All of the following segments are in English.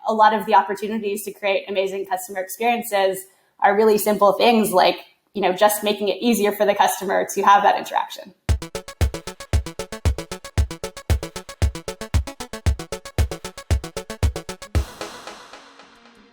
a lot of the opportunities to create amazing customer experiences are really simple things like, just making it easier for the customer to have that interaction.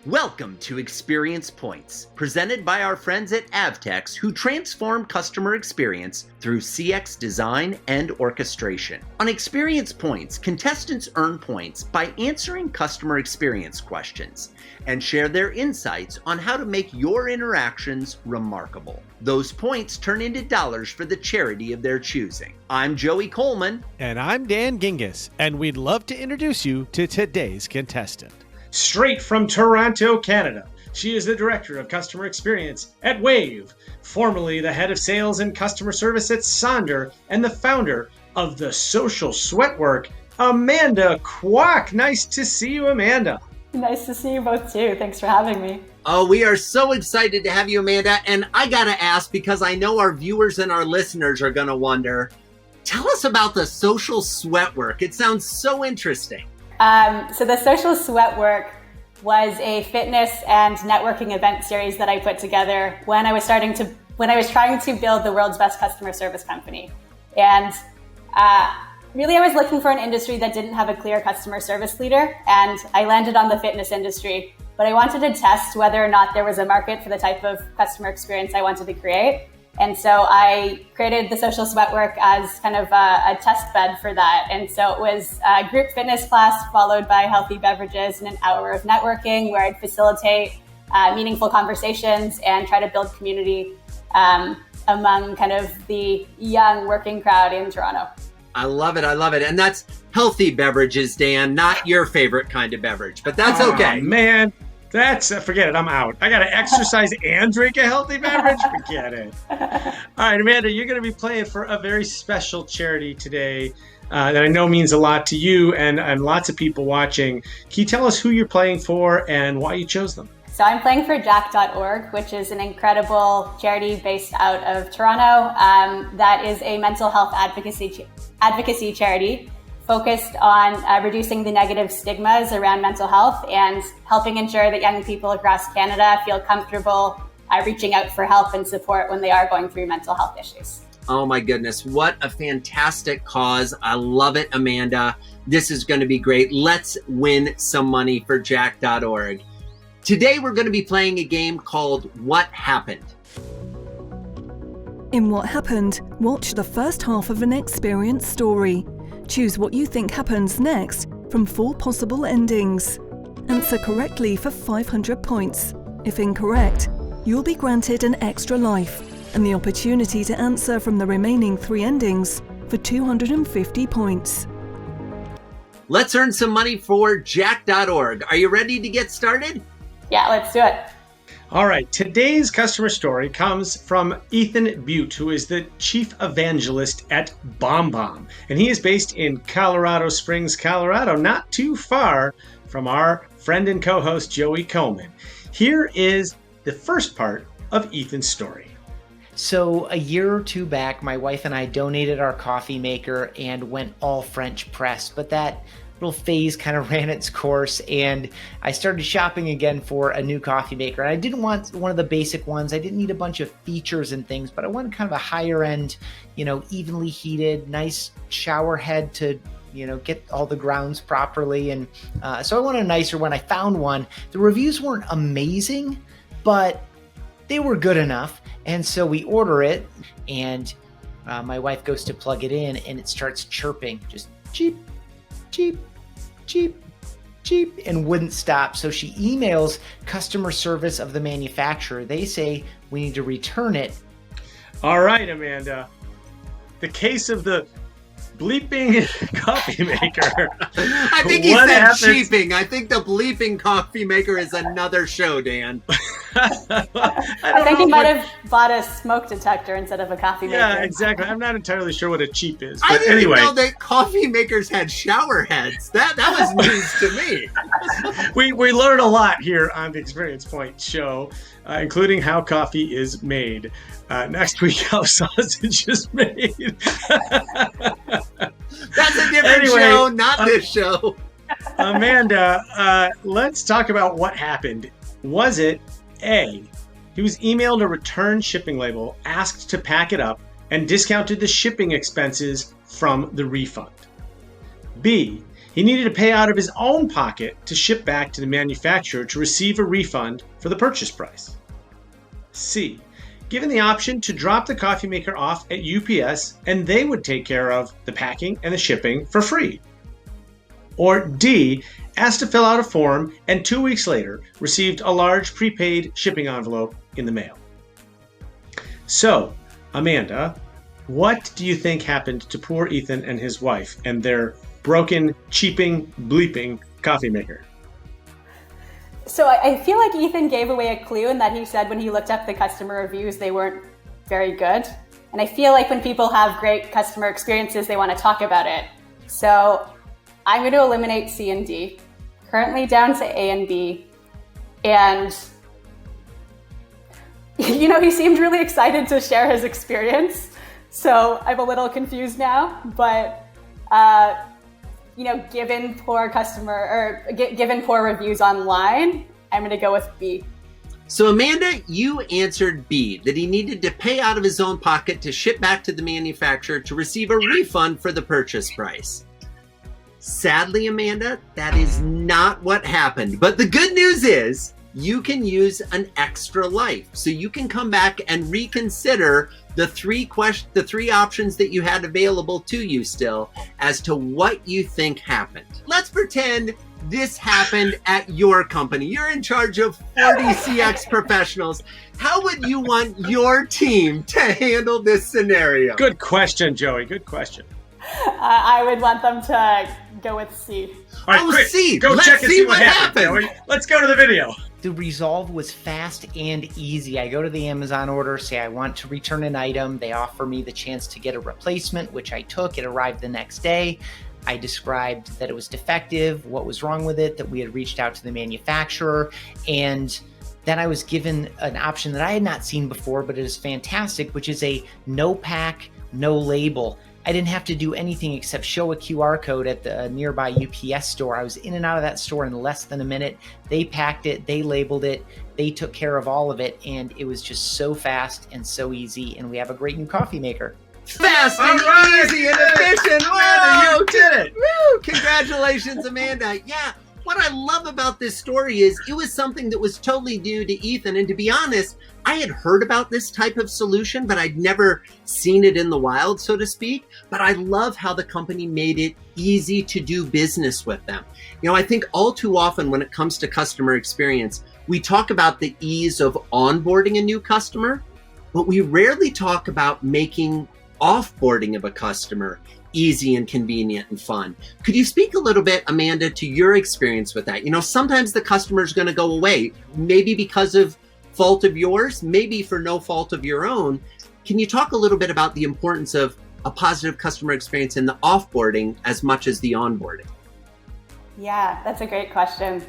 Welcome to Experience Points, presented by our friends at Avtex, who transform customer experience through CX design and orchestration. On Experience Points, contestants earn points by answering customer experience questions and share their insights on how to make your interactions remarkable. Those points turn into dollars for the charity of their choosing. I'm Joey Coleman. And I'm Dan Gingiss, and we'd love to introduce you to today's contestant. Straight from Toronto, Canada, she is the Director of Customer Experience at Wave, formerly the Head of Sales and Customer Service at Sonder, and the founder of the Social Sweatwork, Amanda Kwok. Nice to see you, Amanda. Nice to see you both too. Thanks for having me. Oh, we are so excited to have you, Amanda. And I gotta ask, because I know our viewers and our listeners are gonna wonder, tell us about the Social Sweatwork. It sounds so interesting. So the Social Sweatwork was a fitness and networking event series that I put together when I was trying to build the world's best customer service company. And really, I was looking for an industry that didn't have a clear customer service leader, and I landed on the fitness industry. But I wanted to test whether or not there was a market for the type of customer experience I wanted to create. And so I created the Social Sweatwork as kind of a test bed for that. And so it was a group fitness class followed by healthy beverages and an hour of networking where I'd facilitate meaningful conversations and try to build community among kind of the young working crowd in Toronto. I love it. I love it. And that's healthy beverages, Dan, not your favorite kind of beverage, but that's okay. Man. Forget it. I'm out. I got to exercise and drink a healthy beverage? Forget it. All right, Amanda, you're going to be playing for a very special charity today that I know means a lot to you and lots of people watching. Can you tell us who you're playing for and why you chose them? So I'm playing for Jack.org, which is an incredible charity based out of Toronto that is a mental health advocacy charity focused on reducing the negative stigmas around mental health and helping ensure that young people across Canada feel comfortable reaching out for help and support when they are going through mental health issues. Oh my goodness, what a fantastic cause. I love it, Amanda. This is going to be great. Let's win some money for Jack.org. Today we're going to be playing a game called What Happened? In What Happened, watch the first half of an experience story. Choose what you think happens next from 4 possible endings. Answer correctly for 500 points. If incorrect, you'll be granted an extra life and the opportunity to answer from the remaining 3 endings for 250 points. Let's earn some money for Jack.org. Are you ready to get started? Yeah, let's do it. All right, today's customer story comes from Ethan Butte, who is the chief evangelist at BombBomb. And he is based in Colorado Springs, Colorado, not too far from our friend and co-host Joey Coleman. Here is the first part of Ethan's story. So a year or 2 back, my wife and I donated our coffee maker and went all French press, but that little phase kind of ran its course, and I started shopping again for a new coffee maker. And I didn't want one of the basic ones. I didn't need a bunch of features and things, but I wanted kind of a higher end, evenly heated, nice shower head to, get all the grounds properly. And so I wanted a nicer one. I found one. The reviews weren't amazing, but they were good enough. And so we order it, and my wife goes to plug it in, and it starts chirping, just cheep, cheep, cheep, cheap, and wouldn't stop. So she emails customer service of the manufacturer. They say we need to return it. All right, Amanda. The case of the bleeping coffee maker. I think he said cheaping. I think the bleeping coffee maker is another show, Dan. I think he might have bought a smoke detector instead of a coffee maker. Yeah, exactly. I'm not entirely sure what a cheap is. But I didn't anyway, know that coffee makers had shower heads. That was news to me. We learn a lot here on the Experience Point show, including how coffee is made. Next week, how sausage is made. That's a different show, not this show. Amanda, let's talk about what happened. Was it A, he was emailed a return shipping label, asked to pack it up, and discounted the shipping expenses from the refund? B, he needed to pay out of his own pocket to ship back to the manufacturer to receive a refund for the purchase price? C, given the option to drop the coffee maker off at UPS and they would take care of the packing and the shipping for free? Or D, asked to fill out a form and 2 weeks later received a large prepaid shipping envelope in the mail? So, Amanda, what do you think happened to poor Ethan and his wife and their broken, cheaping, bleeping coffee maker? So I feel like Ethan gave away a clue in that he said when he looked up the customer reviews, they weren't very good. And I feel like when people have great customer experiences, they want to talk about it. So I'm going to eliminate C and D, currently down to A and B. And, he seemed really excited to share his experience. So I'm a little confused now, but, given poor given poor reviews online, I'm going to go with B. So Amanda, you answered B, that he needed to pay out of his own pocket to ship back to the manufacturer to receive a refund for the purchase price. Sadly, Amanda, that is not what happened. But the good news is you can use an extra life. So you can come back and reconsider the three options that you had available to you still as to what you think happened. Let's pretend this happened at your company. You're in charge of 40 CX professionals. How would you want your team to handle this scenario? Good question, Joey. Good question. I would want them to go with C. All right, quick, C. go Let's check and see see what what happened. Joey. Let's go to the video. The resolve was fast and easy. I go to the Amazon order, say I want to return an item. They offer me the chance to get a replacement, which I took. It arrived the next day. I described that it was defective, what was wrong with it, that we had reached out to the manufacturer, and then I was given an option that I had not seen before, but it is fantastic, which is a no pack, no label. I didn't have to do anything except show a QR code at the nearby UPS store. I was in and out of that store in less than a minute. They packed it, they labeled it, they took care of all of it, and it was just so fast and so easy, and we have a great new coffee maker. Fast and easy and efficient. Amanda, you did it. Woo! Congratulations, Amanda. Yeah, what I love about this story is it was something that was totally new to Ethan. And to be honest, I had heard about this type of solution, but I'd never seen it in the wild, so to speak. But I love how the company made it easy to do business with them. I think all too often when it comes to customer experience, we talk about the ease of onboarding a new customer, but we rarely talk about making offboarding of a customer easy and convenient and fun. Could you speak a little bit, Amanda, to your experience with that? Sometimes the customer is going to go away, maybe because of fault of yours, maybe for no fault of your own. Can you talk a little bit about the importance of a positive customer experience in the offboarding as much as the onboarding? Yeah, that's a great question.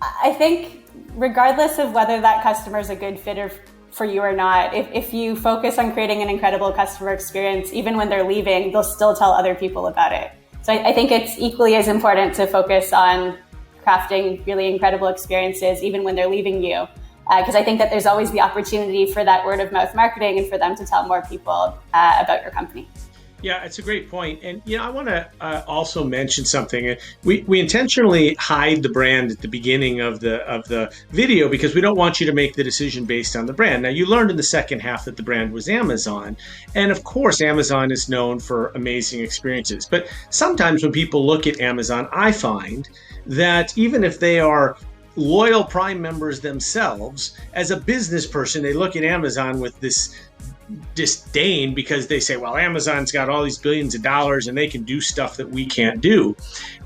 I think regardless of whether that customer is a good fit for you or not, if you focus on creating an incredible customer experience, even when they're leaving, they'll still tell other people about it. So I think it's equally as important to focus on crafting really incredible experiences, even when they're leaving you. Because I think that there's always the opportunity for that word of mouth marketing and for them to tell more people about your company. Yeah, it's a great point. And, I want to also mention something. We intentionally hide the brand at the beginning of the video because we don't want you to make the decision based on the brand. Now, you learned in the second half that the brand was Amazon. And of course, Amazon is known for amazing experiences. But sometimes when people look at Amazon, I find that even if they are loyal Prime members themselves, as a business person, they look at Amazon with this disdain because they say, well, Amazon's got all these billions of dollars and they can do stuff that we can't do.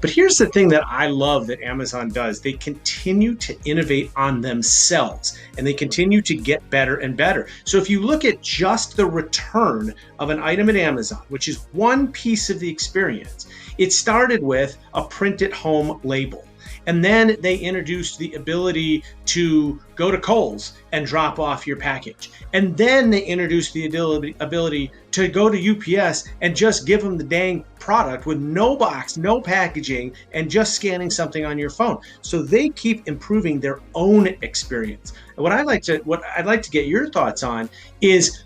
But here's the thing that I love that Amazon does. They continue to innovate on themselves and they continue to get better and better. So if you look at just the return of an item at Amazon, which is one piece of the experience, it started with a print at home label. And then they introduced the ability to go to Kohl's and drop off your package. And then they introduced the ability to go to UPS and just give them the dang product with no box, no packaging, and just scanning something on your phone. So they keep improving their own experience. And what I'd like to get your thoughts on is,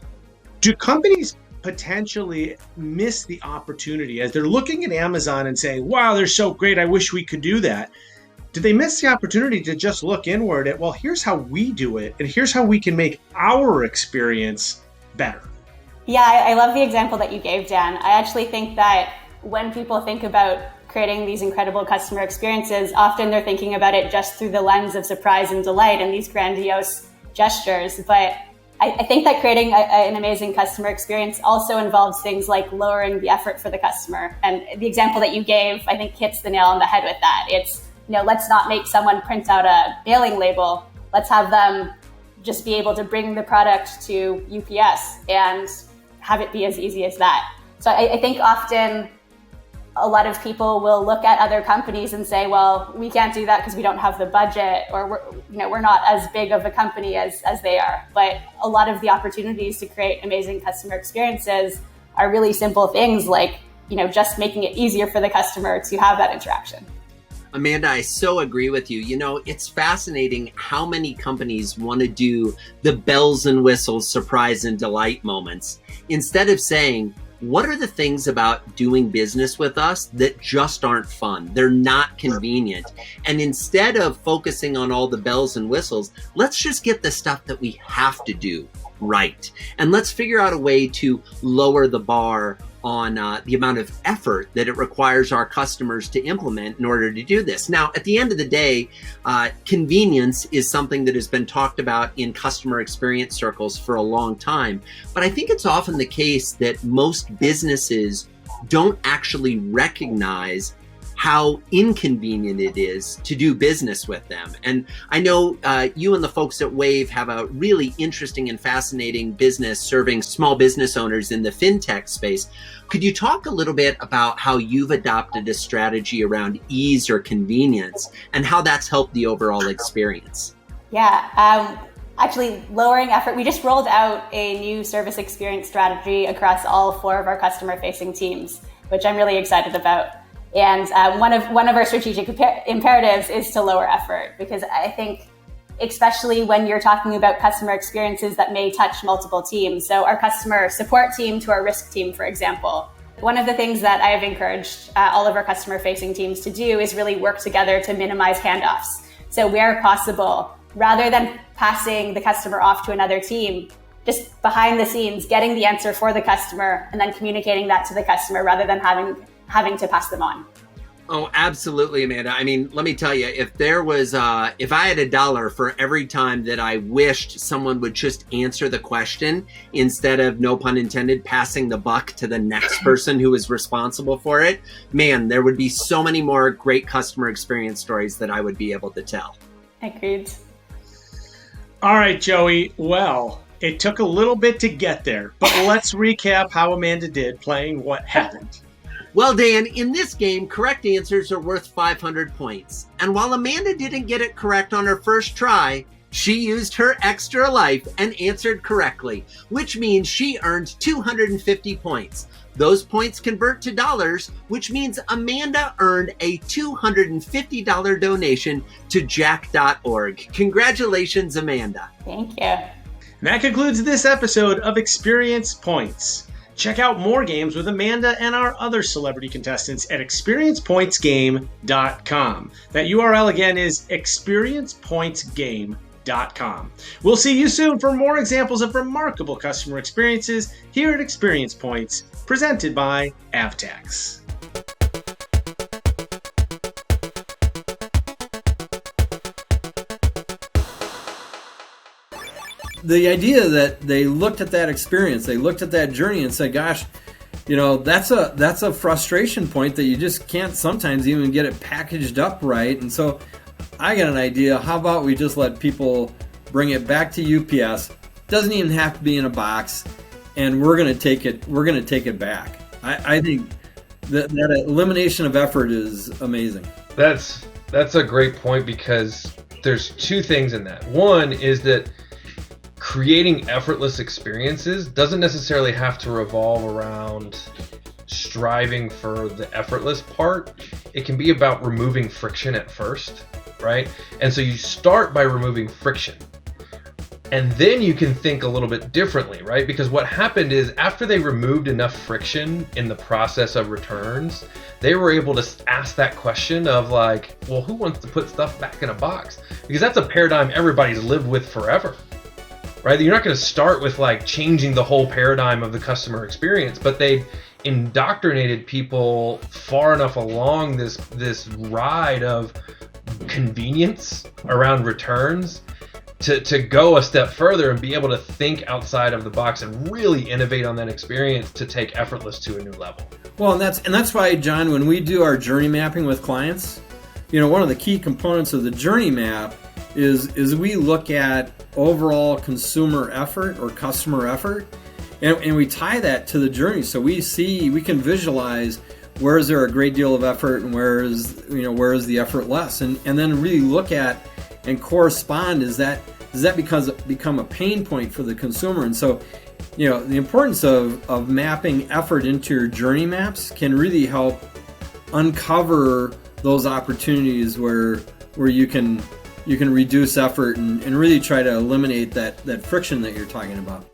do companies potentially miss the opportunity as they're looking at Amazon and saying, wow, they're so great, I wish we could do that? Do they miss the opportunity to just look inward at, well, here's how we do it, and here's how we can make our experience better? Yeah, I love the example that you gave, Dan. I actually think that when people think about creating these incredible customer experiences, often they're thinking about it just through the lens of surprise and delight and these grandiose gestures. But I think that creating an amazing customer experience also involves things like lowering the effort for the customer. And the example that you gave, I think, hits the nail on the head with that. It's, let's not make someone print out a mailing label. Let's have them just be able to bring the product to UPS and have it be as easy as that. So I think often a lot of people will look at other companies and say, well, we can't do that because we don't have the budget, or we're not as big of a company as they are. But a lot of the opportunities to create amazing customer experiences are really simple things like, just making it easier for the customer to have that interaction. Amanda, I so agree with you. It's fascinating how many companies want to do the bells and whistles, surprise and delight moments, instead of saying, what are the things about doing business with us that just aren't fun? They're not convenient. And instead of focusing on all the bells and whistles, let's just get the stuff that we have to do right. And let's figure out a way to lower the bar on the amount of effort that it requires our customers to implement in order to do this. Now, at the end of the day, convenience is something that has been talked about in customer experience circles for a long time. But I think it's often the case that most businesses don't actually recognize how inconvenient it is to do business with them. And I know you and the folks at Wave have a really interesting and fascinating business serving small business owners in the fintech space. Could you talk a little bit about how you've adopted a strategy around ease or convenience and how that's helped the overall experience? Yeah, actually lowering effort. We just rolled out a new service experience strategy across all 4 of our customer-facing teams, which I'm really excited about. And one of our strategic imperatives is to lower effort, because I think, especially when you're talking about customer experiences that may touch multiple teams. So our customer support team to our risk team, for example. One of the things that I have encouraged all of our customer-facing teams to do is really work together to minimize handoffs. So where possible, rather than passing the customer off to another team, just behind the scenes, getting the answer for the customer and then communicating that to the customer rather than having to pass them on. Oh, absolutely, Amanda. I mean, let me tell you, if I had $1 for every time that I wished someone would just answer the question instead of, no pun intended, passing the buck to the next person who is responsible for it, man, there would be so many more great customer experience stories that I would be able to tell. Agreed. All right, Joey. Well, it took a little bit to get there, but let's recap how Amanda did playing What Happened. Well, Dan, in this game, correct answers are worth 500 points. And while Amanda didn't get it correct on her first try, she used her extra life and answered correctly, which means she earned 250 points. Those points convert to dollars, which means Amanda earned a $250 donation to jack.org. Congratulations, Amanda. Thank you. And that concludes this episode of Experience Points. Check out more games with Amanda and our other celebrity contestants at experiencepointsgame.com. That URL again is experiencepointsgame.com. We'll see you soon for more examples of remarkable customer experiences here at Experience Points, presented by Avtex. The idea that they looked at that experience, they looked at that journey and said, gosh, that's a frustration point that you just can't sometimes even get it packaged up right. And so I got an idea. How about we just let people bring it back to UPS? Doesn't even have to be in a box, and we're going to take it back. I think that elimination of effort is amazing. That's That's a great point, because there's two things in that. One is that creating effortless experiences doesn't necessarily have to revolve around striving for the effortless part. It can be about removing friction at first, right? And so you start by removing friction. And then you can think a little bit differently, right? Because what happened is, after they removed enough friction in the process of returns, they were able to ask that question of like, well, who wants to put stuff back in a box? Because that's a paradigm everybody's lived with forever, right? You're not going to start with like changing the whole paradigm of the customer experience, but they indoctrinated people far enough along this ride of convenience around returns to go a step further and be able to think outside of the box and really innovate on that experience to take effortless to a new level. Well, and that's why, John, when we do our journey mapping with clients, one of the key components of the journey map is we look at overall consumer effort or customer effort, and we tie that to the journey. So we can visualize where is there a great deal of effort and where is the effort less, and then really look at and correspond. Does that become a pain point for the consumer? And so, the importance of mapping effort into your journey maps can really help uncover those opportunities where you can reduce effort and really try to eliminate that friction that you're talking about.